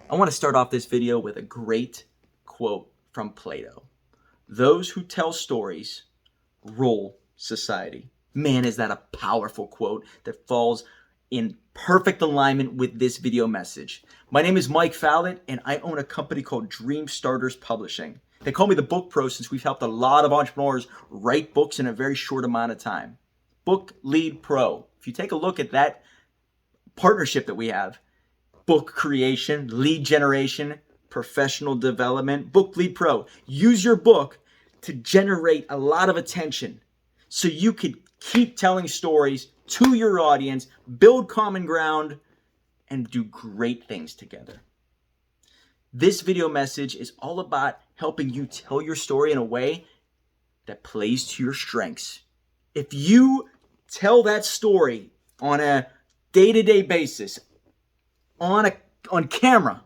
I want to start off this video with a great quote from Plato. Those who tell stories rule society. Man, is that a powerful quote that falls in perfect alignment with this video message. My name is Mike Fallat, and I own a company called Dreamstarters Publishing. They call me the book pro since we've helped a lot of entrepreneurs write books in a very short amount of time. Book Lead Pro. If you take a look at that partnership that we have, book creation, lead generation, professional development, Book Lead Pro. Use your book to generate a lot of attention so you could keep telling stories to your audience, build common ground, and do great things together. This video message is all about helping you tell your story in a way that plays to your strengths. If you tell that story on a day-to-day basis, on camera,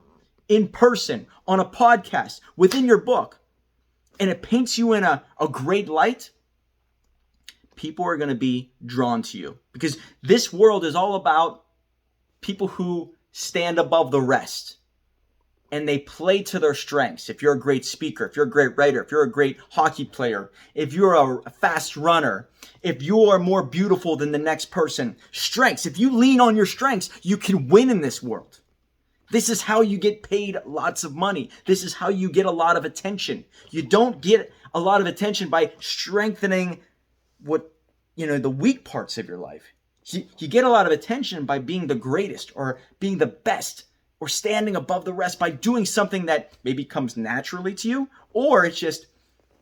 in person, on a podcast, within your book, and it paints you in a great light, people are going to be drawn to you. Because this world is all about people who stand above the rest and they play to their strengths. If you're a great speaker, if you're a great writer, if you're a great hockey player, if you're a fast runner, if you are more beautiful than the next person, strengths. If you lean on your strengths, you can win in this world. This is how you get paid lots of money. This is how you get a lot of attention. You don't get a lot of attention by strengthening the weak parts of your life. You get a lot of attention by being the greatest or being the best or standing above the rest by doing something that maybe comes naturally to you, or it's just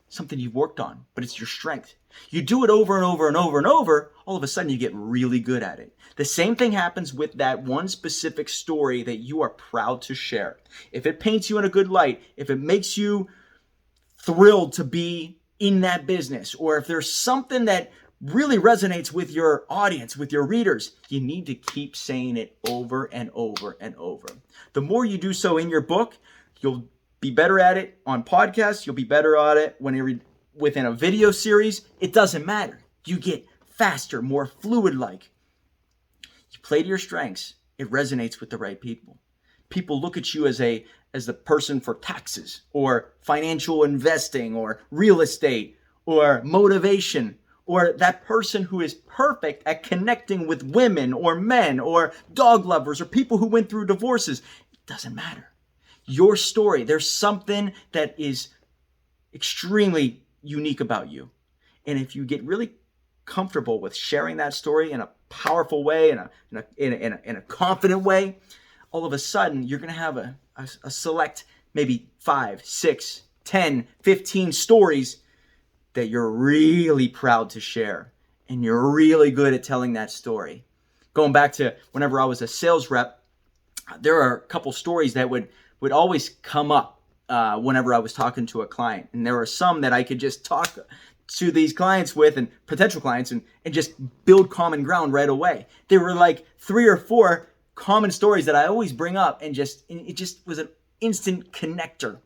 something you've worked on, but it's your strength. You do it over and over and over and over, all of a sudden you get really good at it. The same thing happens with that one specific story that you are proud to share. If it paints you in a good light, if it makes you thrilled to be in that business, or if there's something that really resonates with your audience, with your readers, you need to keep saying it over and over and over. The more you do so in your book, you'll be better at it on podcasts. You'll be better at it when you're within a video series. It doesn't matter. You get faster, more fluid-like. You play to your strengths. It resonates with the right people. People look at you as the person for taxes or financial investing or real estate or motivation, or that person who is perfect at connecting with women or men or dog lovers or people who went through divorces. It doesn't matter. Your story, there's something that is extremely unique about you. And if you get really comfortable with sharing that story in a powerful way, in a confident way, all of a sudden you're going to have a select maybe 5, 6, 10, 15 stories that you're really proud to share, and you're really good at telling that story. Going back to whenever I was a sales rep, there are a couple stories that would always come up whenever I was talking to a client. And there were some that I could just talk to these clients with, and potential clients, and just build common ground right away. There were like 3 or 4 common stories that I always bring up, and it just was an instant connector.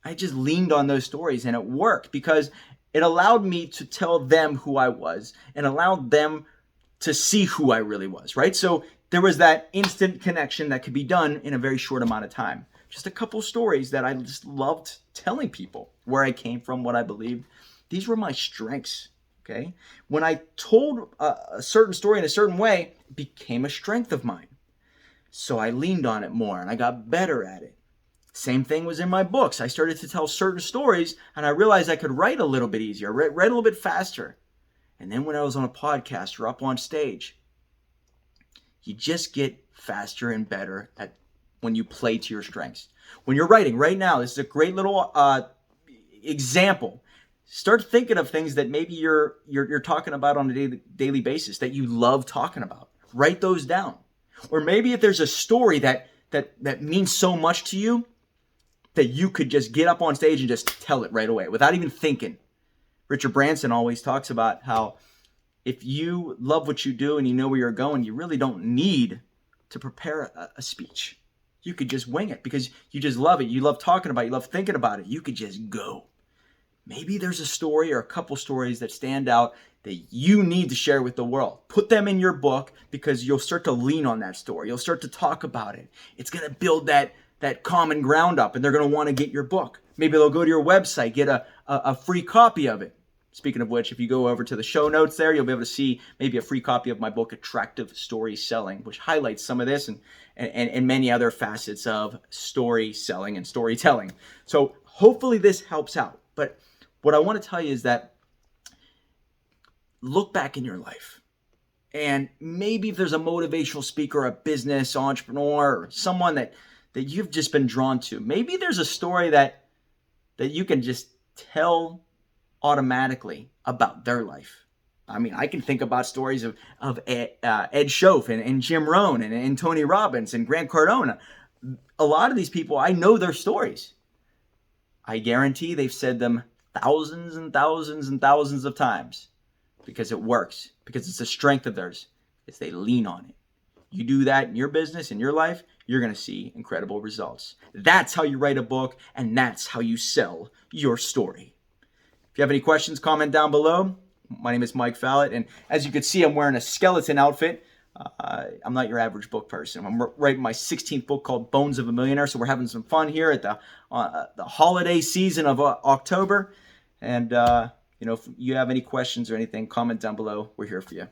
I just leaned on those stories, and it worked because it allowed me to tell them who I was and allowed them to see who I really was, right? So there was that instant connection that could be done in a very short amount of time. Just a couple stories that I just loved telling people, where I came from, what I believed. These were my strengths, okay? When I told a certain story in a certain way, it became a strength of mine. So I leaned on it more and I got better at it. Same thing was in my books. I started to tell certain stories and I realized I could write a little bit easier, write a little bit faster. And then when I was on a podcast or up on stage, you just get faster and better at when you play to your strengths. When you're writing right now, this is a great little example. Start thinking of things that maybe you're talking about on a daily basis that you love talking about. Write those down. Or maybe if there's a story that means so much to you, that you could just get up on stage and just tell it right away without even thinking. Richard Branson always talks about how if you love what you do and you know where you're going, you really don't need to prepare a speech. You could just wing it because you just love it. You love talking about it. You love thinking about it. You could just go. Maybe there's a story or a couple stories that stand out that you need to share with the world. Put them in your book because you'll start to lean on that story. You'll start to talk about it. It's going to build that that common ground up, and they're going to want to get your book. Maybe they'll go to your website, get a free copy of it. Speaking of which, if you go over to the show notes there, you'll be able to see maybe a free copy of my book, Attractive Story Selling, which highlights some of this and many other facets of story selling and storytelling. So hopefully this helps out. But what I want to tell you is that look back in your life, and maybe if there's a motivational speaker, a business entrepreneur, or someone that you've just been drawn to, maybe there's a story that you can just tell automatically about their life. I mean, I can think about stories of Ed Schoaf and Jim Rohn and Tony Robbins and Grant Cardone. A lot of these people, I know their stories. I guarantee they've said them thousands and thousands and thousands of times because it works, because it's a strength of theirs. It's they lean on it. You do that in your business, in your life, you're going to see incredible results. That's how you write a book, and that's how you sell your story. If you have any questions, comment down below. My name is Mike Fallat, and as you can see, I'm wearing a skeleton outfit. I'm not your average book person. I'm writing my 16th book called Bones of a Millionaire, so we're having some fun here at the holiday season of October. And if you have any questions or anything, comment down below. We're here for you.